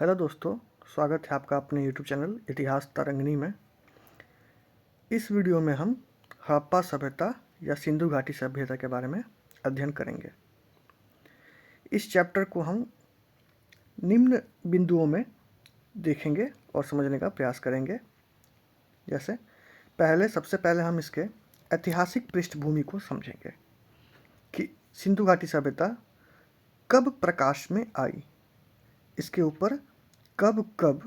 Hello दोस्तों, स्वागत है आपका अपने यूट्यूब चैनल इतिहास तरंगिणी में। इस वीडियो में हम हड़प्पा सभ्यता या सिंधु घाटी सभ्यता के बारे में अध्ययन करेंगे। इस चैप्टर को हम निम्न बिंदुओं में देखेंगे और समझने का प्रयास करेंगे। जैसे सबसे पहले हम इसके ऐतिहासिक पृष्ठभूमि को समझेंगे कि सिंधु घाटी सभ्यता कब प्रकाश में आई, इसके ऊपर कब कब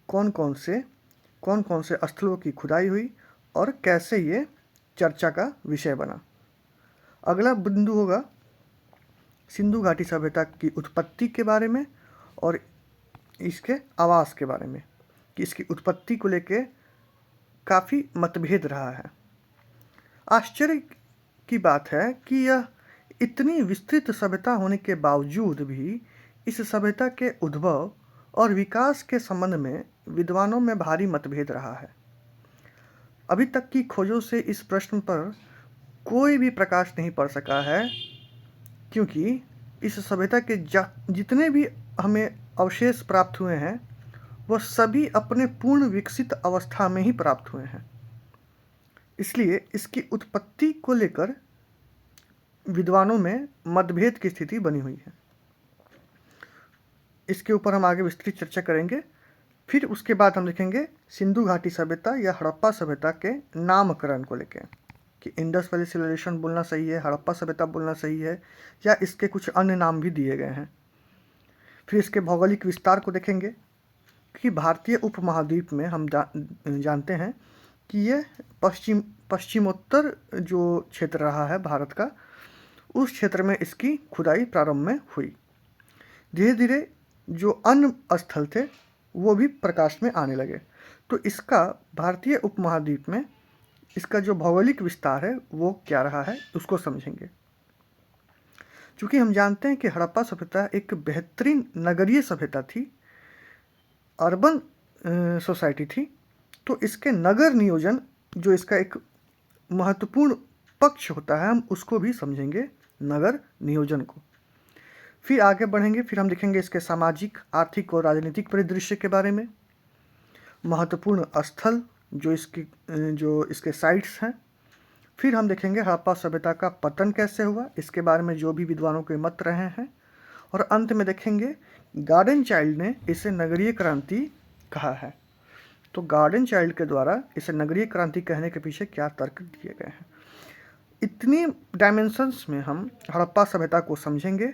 कौन कौन से स्थलों की खुदाई हुई और कैसे ये चर्चा का विषय बना। अगला बिंदु होगा सिंधु घाटी सभ्यता की उत्पत्ति के बारे में और इसके आवास के बारे में कि इसकी उत्पत्ति को लेके काफ़ी मतभेद रहा है। आश्चर्य की बात है कि यह इतनी विस्तृत सभ्यता होने के बावजूद भी इस सभ्यता के उद्भव और विकास के संबंध में विद्वानों में भारी मतभेद रहा है। अभी तक की खोजों से इस प्रश्न पर कोई भी प्रकाश नहीं पड़ सका है, क्योंकि इस सभ्यता के जितने भी हमें अवशेष प्राप्त हुए हैं वह सभी अपने पूर्ण विकसित अवस्था में ही प्राप्त हुए हैं। इसलिए इसकी उत्पत्ति को लेकर विद्वानों में मतभेद की स्थिति बनी हुई है। इसके ऊपर हम आगे विस्तृत चर्चा करेंगे। फिर उसके बाद हम देखेंगे सिंधु घाटी सभ्यता या हड़प्पा सभ्यता के नामकरण को लेकर कि इंडस वैली सिविलाइजेशन बोलना सही है, हड़प्पा सभ्यता बोलना सही है, या इसके कुछ अन्य नाम भी दिए गए हैं। फिर इसके भौगोलिक विस्तार को देखेंगे कि भारतीय उपमहाद्वीप में हम जानते हैं कि ये पश्चिमोत्तर जो क्षेत्र रहा है भारत का, उस क्षेत्र में इसकी खुदाई प्रारंभ में हुई। धीरे धीरे जो अन्य स्थल थे वो भी प्रकाश में आने लगे। तो इसका भारतीय उपमहाद्वीप में इसका जो भौगोलिक विस्तार है वो क्या रहा है उसको समझेंगे। चूँकि हम जानते हैं कि हड़प्पा सभ्यता एक बेहतरीन नगरीय सभ्यता थी, अर्बन सोसाइटी थी, तो इसके नगर नियोजन जो इसका एक महत्वपूर्ण पक्ष होता है हम उसको भी समझेंगे, नगर नियोजन को। फिर आगे बढ़ेंगे, फिर हम देखेंगे इसके सामाजिक, आर्थिक और राजनीतिक परिदृश्य के बारे में, महत्वपूर्ण स्थल जो इसके साइट्स हैं। फिर हम देखेंगे हड़प्पा सभ्यता का पतन कैसे हुआ, इसके बारे में जो भी विद्वानों के मत रहे हैं। और अंत में देखेंगे गार्डन चाइल्ड ने इसे नगरीय क्रांति कहा है। तो गार्डन चाइल्ड के द्वारा इसे नगरीय क्रांति कहने के पीछे क्या तर्क दिए गए हैं। इतनी डायमेंशंस में हम हड़प्पा सभ्यता को समझेंगे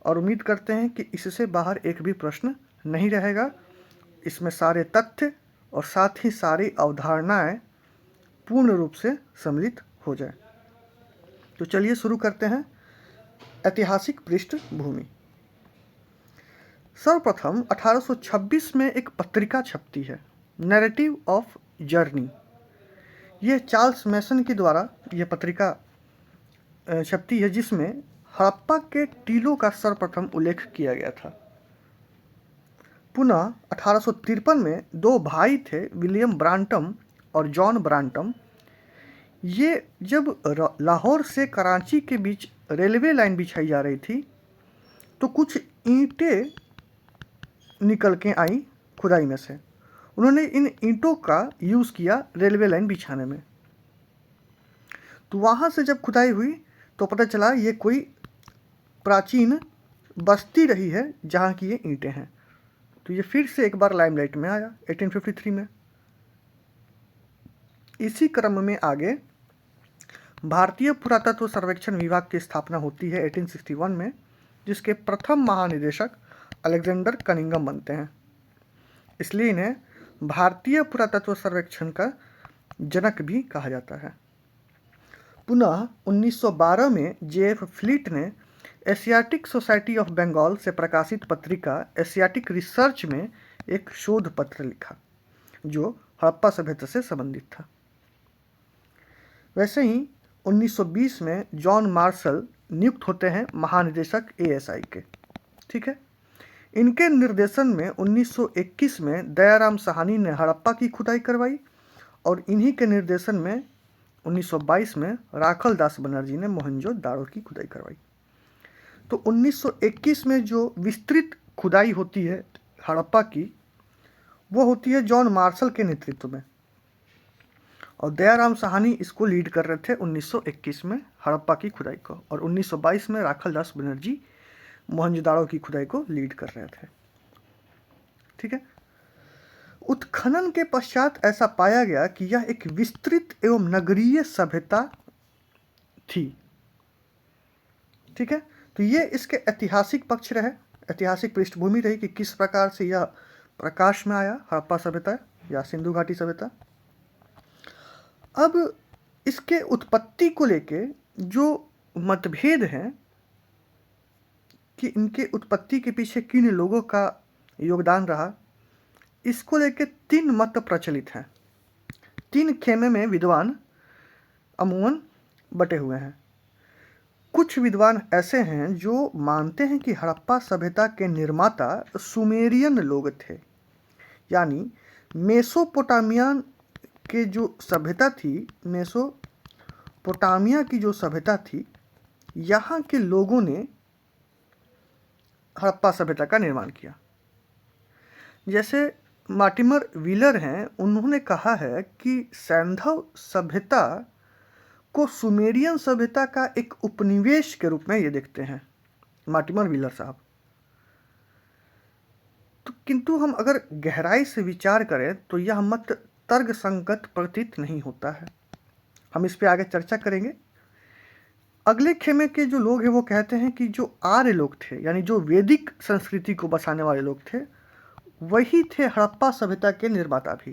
और उम्मीद करते हैं कि इससे बाहर एक भी प्रश्न नहीं रहेगा। इसमें सारे तथ्य और साथ ही सारी अवधारणाएं पूर्ण रूप से सम्मिलित हो जाए। तो चलिए शुरू करते हैं। ऐतिहासिक पृष्ठभूमि। सर्वप्रथम 1826 में एक पत्रिका छपती है, नैरेटिव ऑफ जर्नी। यह चार्ल्स मैसन के द्वारा यह पत्रिका छपती है, जिसमें हड़प्पा के टीलों का सर्वप्रथम उल्लेख किया गया था। पुनः 1853 में दो भाई थे, विलियम ब्रांटम और जॉन ब्रांटम। ये जब लाहौर से कराची के बीच रेलवे लाइन बिछाई जा रही थी तो कुछ ईंटें निकल के आई खुदाई में से। उन्होंने इन ईंटों का यूज़ किया रेलवे लाइन बिछाने में। तो वहाँ से जब खुदाई हुई तो पता चला ये कोई प्राचीन बस्ती रही है जहाँ की ये ईंटें हैं। तो ये फिर से एक बार लाइमलाइट में आया 1853 में। इसी क्रम में आगे भारतीय पुरातत्व सर्वेक्षण विभाग की स्थापना होती है 1861 में, जिसके प्रथम महानिदेशक अलेक्जेंडर कनिंघम बनते हैं। इसलिए इन्हें भारतीय पुरातत्व सर्वेक्षण का जनक भी कहा जाता है। पुनः 1912 में J.F. फ्लीट ने एशियाटिक सोसाइटी ऑफ बंगाल से प्रकाशित पत्रिका एशियाटिक रिसर्च में एक शोध पत्र लिखा जो हड़प्पा सभ्यता से संबंधित था। वैसे ही 1920 में जॉन मार्शल नियुक्त होते हैं महानिदेशक ASI के। ठीक है। इनके निर्देशन में 1921 में दयाराम साहनी ने हड़प्पा की खुदाई करवाई और इन्हीं के निर्देशन में 1922 में राखल दास बनर्जी ने मोहनजोदाड़ो की खुदाई करवाई। तो 1921 में जो विस्तृत खुदाई होती है हड़प्पा की वो होती है जॉन मार्शल के नेतृत्व में, और दयाराम साहनी इसको लीड कर रहे थे 1921 में हड़प्पा की खुदाई को, और 1922 में राखल दास बनर्जी मोहनजोदाड़ो की खुदाई को लीड कर रहे थे। ठीक है। उत्खनन के पश्चात ऐसा पाया गया कि यह एक विस्तृत एवं नगरीय सभ्यता थी। ठीक है। तो ये इसके ऐतिहासिक पक्ष रहे, ऐतिहासिक पृष्ठभूमि रही कि किस प्रकार से यह प्रकाश में आया हड़प्पा सभ्यता या सिंधु घाटी सभ्यता। अब इसके उत्पत्ति को लेके जो मतभेद हैं कि इनके उत्पत्ति के पीछे किन लोगों का योगदान रहा, इसको लेके 3 मत प्रचलित हैं। 3 खेमे में विद्वान अमूमन बटे हुए हैं। कुछ विद्वान ऐसे हैं जो मानते हैं कि हड़प्पा सभ्यता के निर्माता सुमेरियन लोग थे, यानी मेसोपोटामिया के जो सभ्यता थी, मेसोपोटामिया की जो सभ्यता थी, यहाँ के लोगों ने हड़प्पा सभ्यता का निर्माण किया। जैसे मार्टिमर व्हीलर हैं, उन्होंने कहा है कि सैंधव सभ्यता को सुमेरियन सभ्यता का एक उपनिवेश के रूप में ये देखते हैं, मार्टिमर व्हीलर साहब। तो किंतु हम अगर गहराई से विचार करें तो यह मत तर्कसंगत प्रतीत नहीं होता है। हम इस पे आगे चर्चा करेंगे। अगले खेमे के जो लोग हैं वो कहते हैं कि जो आर्य लोग थे, यानी जो वैदिक संस्कृति को बसाने वाले लोग थे, वही थे हड़प्पा सभ्यता के निर्माता भी।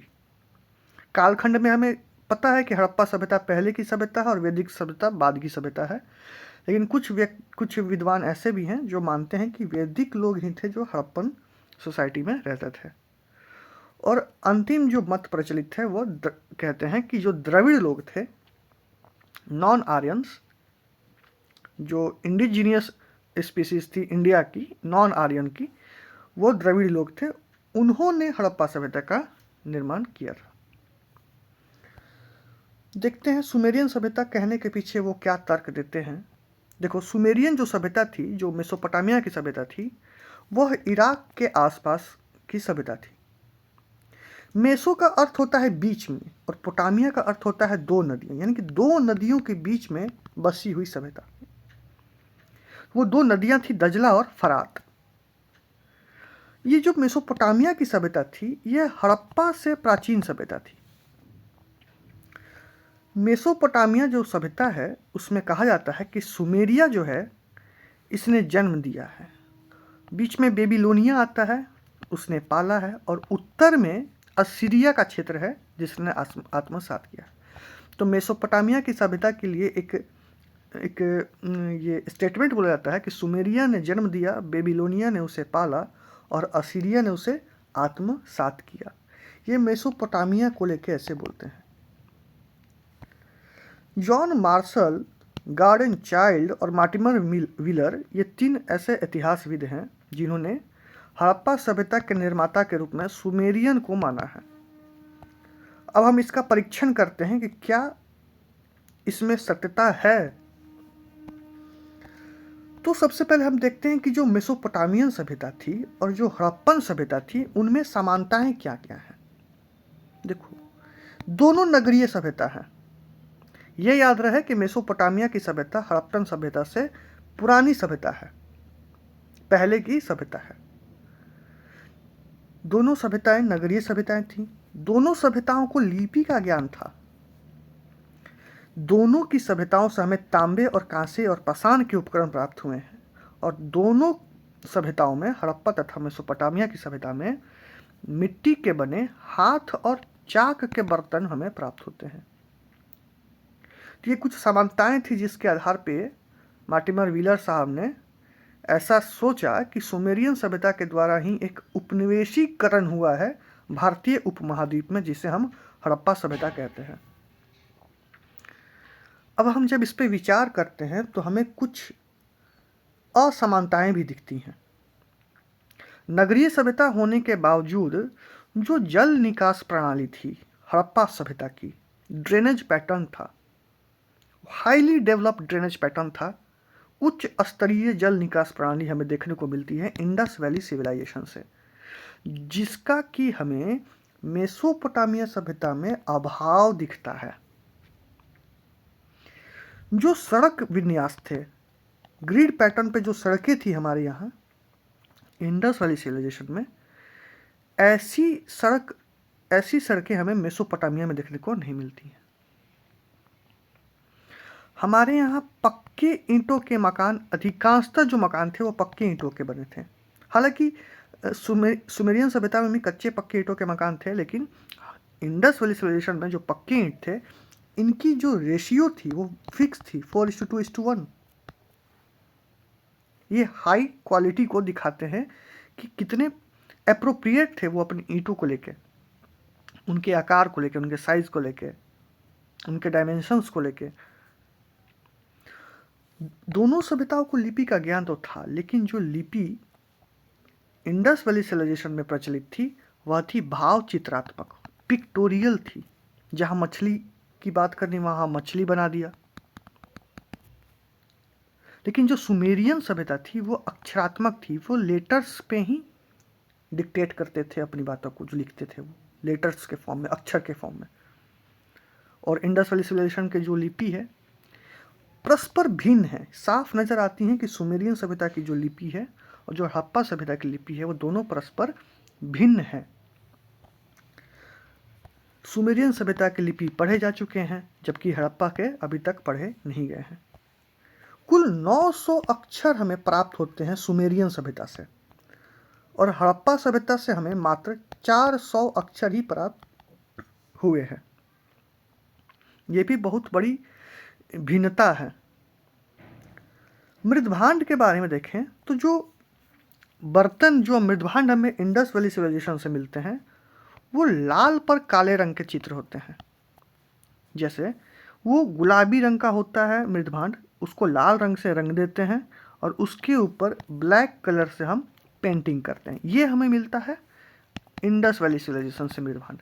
कालखंड में हमें पता है कि हड़प्पा सभ्यता पहले की सभ्यता है और वैदिक सभ्यता बाद की सभ्यता है, लेकिन कुछ विद्वान ऐसे भी हैं जो मानते हैं कि वैदिक लोग ही थे जो हड़प्पन सोसाइटी में रहते थे। और अंतिम जो मत प्रचलित है वो कहते हैं कि जो द्रविड़ लोग थे, नॉन आर्यंस, जो इंडिजीनियस स्पीसीज थी इंडिया की, नॉन आर्यन की, वो द्रविड़ लोग थे, उन्होंने हड़प्पा सभ्यता का निर्माण किया था। देखते हैं सुमेरियन सभ्यता कहने के पीछे वो क्या तर्क देते हैं। देखो, सुमेरियन जो सभ्यता थी, जो मेसोपोटामिया की सभ्यता थी, वह इराक के आसपास की सभ्यता थी। मेसो का अर्थ होता है बीच में, और पोटामिया का अर्थ होता है 2 नदियां, यानी कि 2 नदियों के बीच में बसी हुई सभ्यता। वो 2 नदियां थी, दजला और फरात। ये जो मेसोपोटामिया की सभ्यता थी, यह हड़प्पा से प्राचीन सभ्यता थी। मेसोपोटामिया जो सभ्यता है उसमें कहा जाता है कि सुमेरिया जो है इसने जन्म दिया है, बीच में बेबीलोनिया आता है, उसने पाला है, और उत्तर में असीरिया का क्षेत्र है जिसने आत्मसात किया। तो मेसोपोटामिया की सभ्यता के लिए एक ये स्टेटमेंट बोला जाता है कि सुमेरिया ने जन्म दिया, बेबीलोनिया ने उसे पाला और असीरिया ने उसे आत्मसात किया। ये मेसोपोटामिया को लेके ऐसे बोलते हैं। जॉन मार्शल, गार्डन चाइल्ड और मार्टिमर व्हीलर, ये 3 ऐसे इतिहासविद हैं जिन्होंने हड़प्पा सभ्यता के निर्माता के रूप में सुमेरियन को माना है। अब हम इसका परीक्षण करते हैं कि क्या इसमें सत्यता है। तो सबसे पहले हम देखते हैं कि जो मेसोपोटामियन सभ्यता थी और जो हड़प्पन सभ्यता थी, उनमें समानताएं क्या क्या हैं। देखो, दोनों नगरीय सभ्यता है। यह याद रहे कि मेसोपोटामिया की सभ्यता हड़प्पन सभ्यता से पुरानी सभ्यता है, पहले की सभ्यता है। दोनों सभ्यताएं नगरीय सभ्यताएं थीं। दोनों सभ्यताओं को लिपि का ज्ञान था। दोनों की सभ्यताओं से हमें तांबे और कांसे और पाषाण के उपकरण प्राप्त हुए हैं, और दोनों सभ्यताओं में, हड़प्पा तथा मेसोपोटामिया की सभ्यता में, मिट्टी के बने हाथ और चाक के बर्तन हमें प्राप्त होते हैं। तो ये कुछ समानताएं थी जिसके आधार पे मार्टिमर व्हीलर साहब ने ऐसा सोचा कि सुमेरियन सभ्यता के द्वारा ही एक उपनिवेशीकरण हुआ है भारतीय उपमहाद्वीप में, जिसे हम हड़प्पा सभ्यता कहते हैं। अब हम जब इस पे विचार करते हैं तो हमें कुछ असमानताएं भी दिखती हैं। नगरीय सभ्यता होने के बावजूद जो जल निकास प्रणाली थी हड़प्पा सभ्यता की, ड्रेनेज पैटर्न था, हाईली डेवलप्ड ड्रेनेज पैटर्न था। उच्च स्तरीय जल निकास प्रणाली हमें देखने को मिलती है इंडस वैली सिविलाइजेशन से। जिसका कि हमें मेसोपोटामिया सभ्यता में अभाव दिखता है। जो सड़क विन्यास थे, ग्रिड पैटर्न पे जो सड़कें थी हमारे यहाँ इंडस वैली सिविलाइजेशन में, ऐसी सड़कें हमें मेसोपोटामिया में देखने को नहीं मिलती हैं। हमारे यहाँ पक्के ईंटों के मकान, अधिकांशतः जो मकान थे वो पक्के ईंटों के बने थे। हालांकि सुमेरियन सभ्यता में भी कच्चे पक्के ईंटों के मकान थे, लेकिन इंडस वैली सिविलाइजेशन में जो पक्के ईंट थे, इनकी जो रेशियो थी वो फिक्स थी, 4:2:1। ये हाई क्वालिटी को दिखाते हैं कि कितने अप्रोप्रिएट थे वो अपनी ईंटों को लेके, उनके आकार को लेके, उनके साइज को लेके, उनके डायमेंशंस को लेके। दोनों सभ्यताओं को लिपि का ज्ञान तो था, लेकिन जो लिपि इंडस वैली सिविलाइजेशन में प्रचलित थी वह थी भाव चित्रात्मक, पिक्टोरियल थी। जहां मछली की बात करनी वहां मछली बना दिया। लेकिन जो सुमेरियन सभ्यता थी वो अक्षरात्मक थी, वो लेटर्स पे ही डिक्टेट करते थे अपनी बातों को, जो लिखते थे वो लेटर्स के फॉर्म में, अक्षर के फॉर्म में। और इंडस वैली सिविलाइजेशन के जो लिपि है परस्पर भिन्न है। साफ नजर आती है कि सुमेरियन सभ्यता की जो लिपि है और जो हड़प्पा सभ्यता की लिपि है वो दोनों परस्पर भिन्न है। सुमेरियन सभ्यता की लिपि पढ़े जा चुके हैं, जबकि हड़प्पा के अभी तक पढ़े नहीं गए हैं। कुल 900 अक्षर हमें प्राप्त होते हैं सुमेरियन सभ्यता से, और हड़प्पा सभ्यता से हमें मात्र 400 अक्षर ही प्राप्त हुए हैं। ये भी बहुत बड़ी भिन्नता है। मृदभांड के बारे में देखें तो जो बर्तन, जो मृदभांड हमें इंडस वैली सिविलाइजेशन से मिलते हैं, वो लाल पर काले रंग के चित्र होते हैं। जैसे वो गुलाबी रंग का होता है मृदभांड, उसको लाल रंग से रंग देते हैं और उसके ऊपर ब्लैक कलर से हम पेंटिंग करते हैं। ये हमें मिलता है इंडस वैली सिविलाइजेशन से मृदभांड।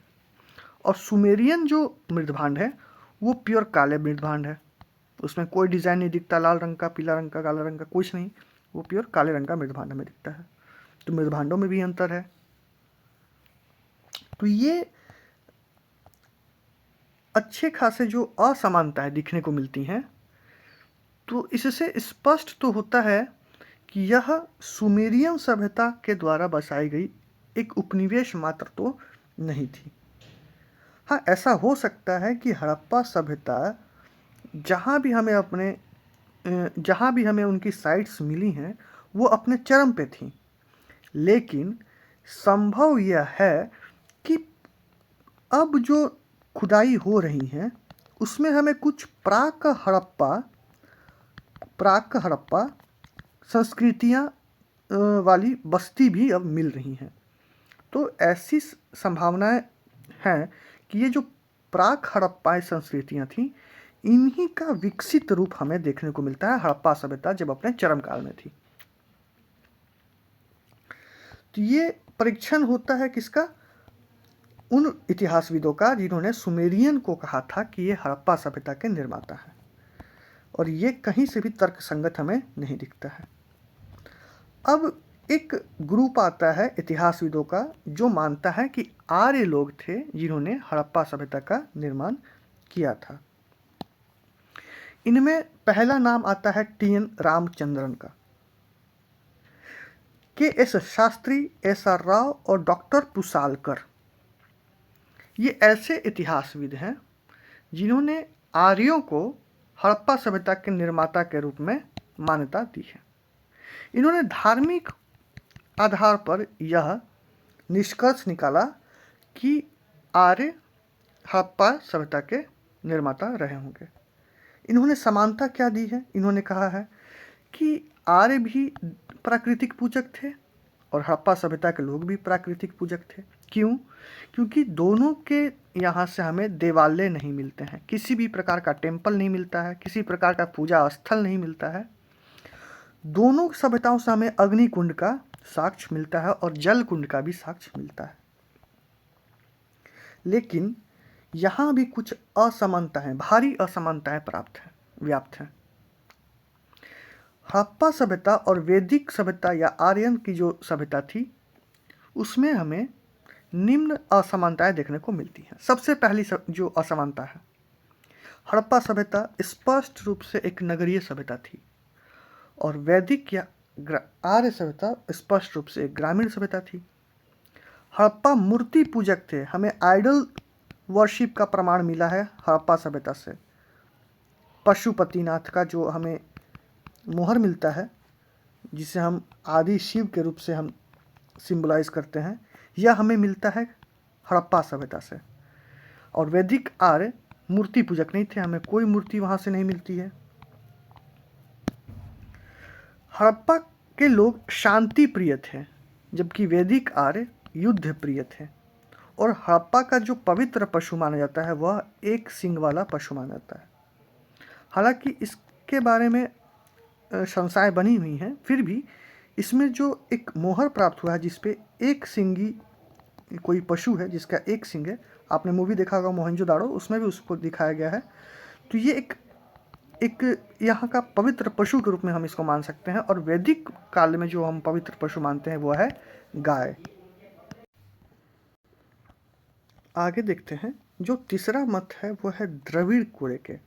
और सुमेरियन जो मृदभांड है वो प्योर काले मृदभांड है, उसमें कोई डिज़ाइन नहीं दिखता, लाल रंग का, पीला रंग का, काला रंग का, कुछ नहीं, वो प्योर काले रंग का मृदभांड हमें दिखता है। तो मृदभांडों में भी अंतर है। तो ये अच्छे खासे जो असमानताएं दिखने को मिलती हैं, तो इससे स्पष्ट तो होता है कि यह सुमेरियन सभ्यता के द्वारा बसाई गई एक उपनिवेश मात्र तो नहीं थी। हाँ, ऐसा हो सकता है कि हड़प्पा सभ्यता जहाँ भी हमें उनकी साइट्स मिली हैं वो अपने चरम पे थी, लेकिन संभव यह है कि अब जो खुदाई हो रही हैं उसमें हमें कुछ प्राक हड़प्पा संस्कृतियाँ वाली बस्ती भी अब मिल रही हैं। तो ऐसी संभावनाएं हैं कि ये जो प्राक हड़प्पा संस्कृतियाँ थीं, इन्हीं का विकसित रूप हमें देखने को मिलता है हड़प्पा सभ्यता जब अपने चरम काल में थी। तो ये परीक्षण होता है किसका? उन इतिहासविदों का जिन्होंने सुमेरियन को कहा था कि ये हड़प्पा सभ्यता के निर्माता है, और ये कहीं से भी तर्कसंगत हमें नहीं दिखता है। अब एक ग्रुप आता है इतिहासविदों का जो मानता है कि आर्य लोग थे जिन्होंने हड़प्पा सभ्यता का निर्माण किया था। इनमें पहला नाम आता है टी.एन. रामचंद्रन का, के.एस. शास्त्री, एस.आर. राव और डॉक्टर पुसालकर। ये ऐसे इतिहासविद हैं जिन्होंने आर्यों को हड़प्पा सभ्यता के निर्माता के रूप में मान्यता दी है। इन्होंने धार्मिक आधार पर यह निष्कर्ष निकाला कि आर्य हड़प्पा सभ्यता के निर्माता रहे होंगे। इन्होंने समानता क्या दी है? इन्होंने कहा है कि आर्य भी प्राकृतिक पूजक थे और हड़प्पा सभ्यता के लोग भी प्राकृतिक पूजक थे। क्यों? क्योंकि दोनों के यहाँ से हमें देवालय नहीं मिलते हैं, किसी भी प्रकार का टेम्पल नहीं मिलता है, किसी प्रकार का पूजा स्थल नहीं मिलता है। दोनों सभ्यताओं से हमें अग्नि कुंड का साक्ष्य मिलता है और जल कुंड का भी साक्ष्य मिलता है। लेकिन यहाँ भी कुछ असमानताएं, भारी असमानताएं व्याप्त हैं। हड़प्पा सभ्यता और वैदिक सभ्यता या आर्यन की जो सभ्यता थी उसमें हमें निम्न असमानताएं देखने को मिलती हैं। सबसे पहली जो असमानता है, हड़प्पा सभ्यता स्पष्ट रूप से एक नगरीय सभ्यता थी और वैदिक या आर्य सभ्यता स्पष्ट रूप से एक ग्रामीण सभ्यता थी। हड़प्पा मूर्ति पूजक थे, हमें आइडल वर्शिप का प्रमाण मिला है हड़प्पा सभ्यता से। पशुपतिनाथ का जो हमें मोहर मिलता है, जिसे हम आदि शिव के रूप से हम सिंबलाइज करते हैं, यह हमें मिलता है हड़प्पा सभ्यता से। और वैदिक आर्य मूर्ति पूजक नहीं थे, हमें कोई मूर्ति वहाँ से नहीं मिलती है। हड़प्पा के लोग शांति प्रिय थे, जबकि वैदिक आर्य युद्ध प्रिय थे। और हड़प्पा का जो पवित्र पशु माना जाता है वह एक सींग वाला पशु माना जाता है। हालांकि इसके बारे में संशय बनी हुई हैं, फिर भी इसमें जो एक मोहर प्राप्त हुआ है जिसपे एक सींगी कोई पशु है जिसका एक सींग है, आपने मूवी देखा होगा मोहनजोदाड़ो, उसमें भी उसको दिखाया गया है। तो ये एक यहाँ का पवित्र पशु के रूप में हम इसको मान सकते हैं। और वैदिक काल में जो हम पवित्र पशु मानते हैं वो है गाय। आगे देखते हैं, जो तीसरा मत है वो है द्रविड़ कुल के।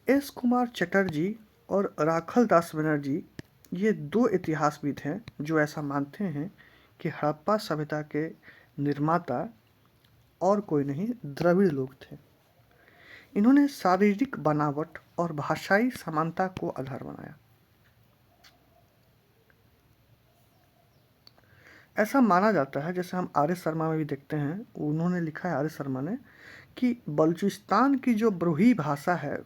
एस कुमार चटर्जी और राखल दास बनर्जी ये दो इतिहासविद हैं जो ऐसा मानते हैं कि हड़प्पा सभ्यता के निर्माता और कोई नहीं द्रविड़ लोग थे। इन्होंने शारीरिक बनावट और भाषाई समानता को आधार बनाया। ऐसा माना जाता है, जैसे हम आर्य शर्मा में भी देखते हैं, उन्होंने लिखा है आर्य शर्मा ने कि बलूचिस्तान की जो ब्रूही भाषा है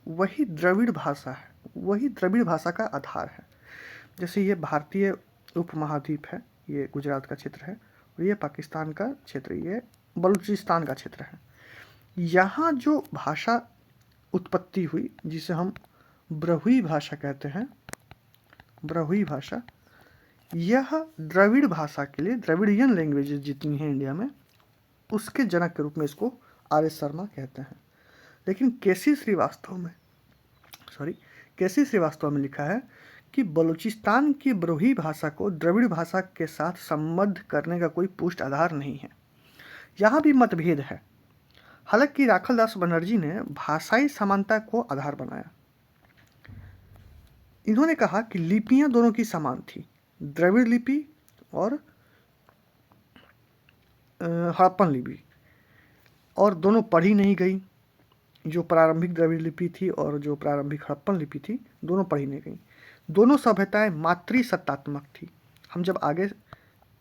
वही द्रविड़ भाषा है, वही द्रविड़ भाषा का आधार है। जैसे ये भारतीय उपमहाद्वीप है, ये गुजरात का क्षेत्र है, और ये पाकिस्तान का क्षेत्र, ये बलूचिस्तान का क्षेत्र है। यहाँ जो भाषा उत्पत्ति हुई जिसे हम ब्रहुई भाषा कहते हैं, ब्रहुई भाषा, यह द्रविड़ भाषा के लिए, द्रविडियन लैंग्वेजेस जितनी हैं इंडिया में, उसके जनक के रूप में इसको आर्य शर्मा कहते हैं। लेकिन केसी श्रीवास्तव में लिखा है कि बलूचिस्तान की ब्रूही भाषा को द्रविड़ भाषा के साथ संबद्ध करने का कोई पुष्ट आधार नहीं है। यहाँ भी मतभेद है। हालांकि राखल दास बनर्जी ने भाषाई समानता को आधार बनाया। इन्होंने कहा कि लिपियां दोनों की समान थी, द्रविड़ लिपि और हड़प्पन लिपि, और दोनों पढ़ी नहीं गई। जो प्रारंभिक द्रविड़ लिपि थी और जो प्रारंभिक हड़प्पन लिपि थी, दोनों पढ़ी नहीं गई। दोनों सभ्यताएं मातृसत्तात्मक थी। हम जब आगे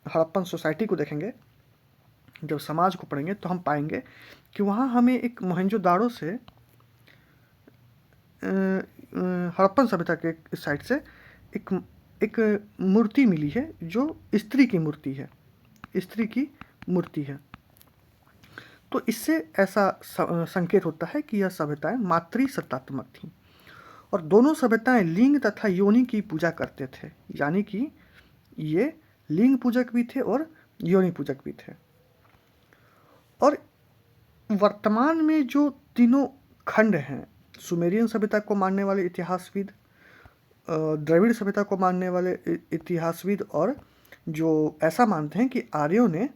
हड़प्पन सोसाइटी को देखेंगे, जब समाज को पढ़ेंगे, तो हम पाएंगे कि वहाँ हमें एक मोहनजोदाड़ो से हड़प्पन सभ्यता के साइड से एक मूर्ति मिली है जो स्त्री की मूर्ति है, स्त्री की मूर्ति है। तो इससे ऐसा संकेत होता है कि यह सभ्यताएं मातृसत्तात्मक थीं और दोनों सभ्यताएं लिंग तथा योनि की पूजा करते थे, यानी कि ये लिंग पूजक भी थे और योनि पूजक भी थे। और वर्तमान में जो तीनों खंड हैं, सुमेरियन सभ्यता को मानने वाले इतिहासविद, द्रविड़ सभ्यता को मानने वाले इतिहासविद, और जो ऐसा मानते हैं कि आर्यों ने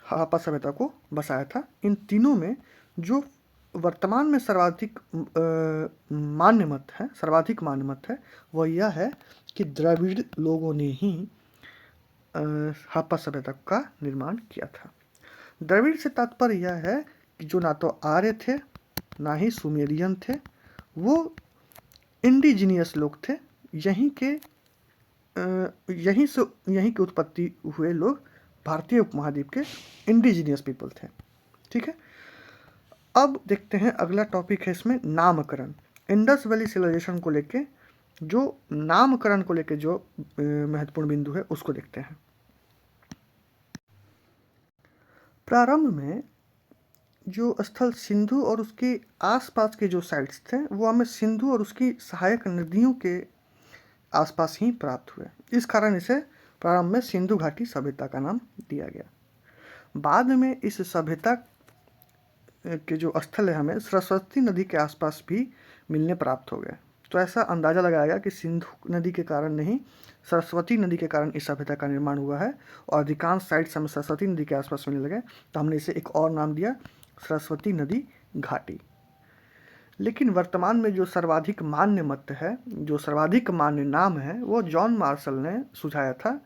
हड़प्पा सभ्यता को बसाया था, इन तीनों में जो वर्तमान में सर्वाधिक मान्य मत है वह यह है कि द्रविड़ लोगों ने ही हड़प्पा सभ्यता का निर्माण किया था। द्रविड़ से तात्पर्य यह है कि जो ना तो आर्य थे ना ही सुमेरियन थे, वो इंडिजीनियस लोग थे, यहीं के उत्पत्ति हुए लोग भारतीय उपमहाद्वीप के इंडिजीनियस पीपल थे। ठीक है, अब देखते हैं अगला टॉपिक है इसमें नामकरण। इंडस वैली सिविलाइजेशन को लेके जो नामकरण को लेके जो महत्वपूर्ण बिंदु है उसको देखते हैं। प्रारंभ में जो स्थल सिंधु और उसके आसपास के जो साइट्स थे वो हमें सिंधु और उसकी सहायक नदियों के आसपास ही प्राप्त हुए। इस कारण इसे प्रारंभ में सिंधु घाटी सभ्यता का नाम दिया गया। बाद में इस सभ्यता के जो स्थल है हमें सरस्वती नदी के आसपास भी मिलने प्राप्त हो गए। तो ऐसा अंदाज़ा लगाया गया कि सिंधु नदी के कारण नहीं, सरस्वती नदी के कारण इस सभ्यता का निर्माण हुआ है, और अधिकांश साइट्स हमें सरस्वती नदी के आसपास मिलने लगे, तो हमने इसे एक और नाम दिया, सरस्वती नदी घाटी। लेकिन वर्तमान में जो सर्वाधिक मान्य मत है, जो सर्वाधिक मान्य नाम है, वो जॉन मार्शल ने सुझाया था,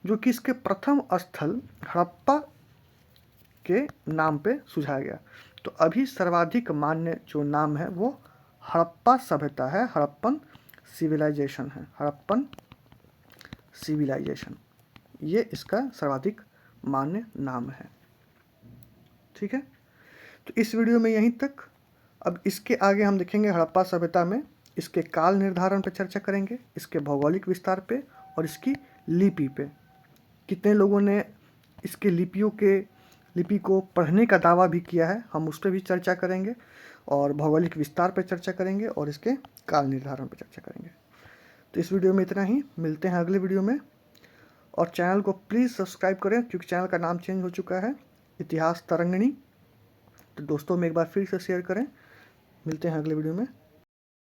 जो कि इसके प्रथम स्थल हड़प्पा के नाम पे सुझाया गया। तो अभी सर्वाधिक मान्य जो नाम है वो हड़प्पा सभ्यता है, हड़प्पन सिविलाइजेशन है, हड़प्पन सिविलाइजेशन, ये इसका सर्वाधिक मान्य नाम है। ठीक है, तो इस वीडियो में यहीं तक। अब इसके आगे हम देखेंगे हड़प्पा सभ्यता में इसके काल निर्धारण पर चर्चा करेंगे, इसके भौगोलिक विस्तार पे और इसकी लिपि पे। कितने लोगों ने इसके लिपि को पढ़ने का दावा भी किया है, हम उस पर भी चर्चा करेंगे, और भौगोलिक विस्तार पर चर्चा करेंगे और इसके काल निर्धारण पर चर्चा करेंगे। तो इस वीडियो में इतना ही, मिलते हैं अगले वीडियो में। और चैनल को प्लीज़ सब्सक्राइब करें, क्योंकि चैनल का नाम चेंज हो चुका है, इतिहास तरंगिणी। तो दोस्तों में एक बार फिर से शेयर करें। मिलते हैं अगले वीडियो में।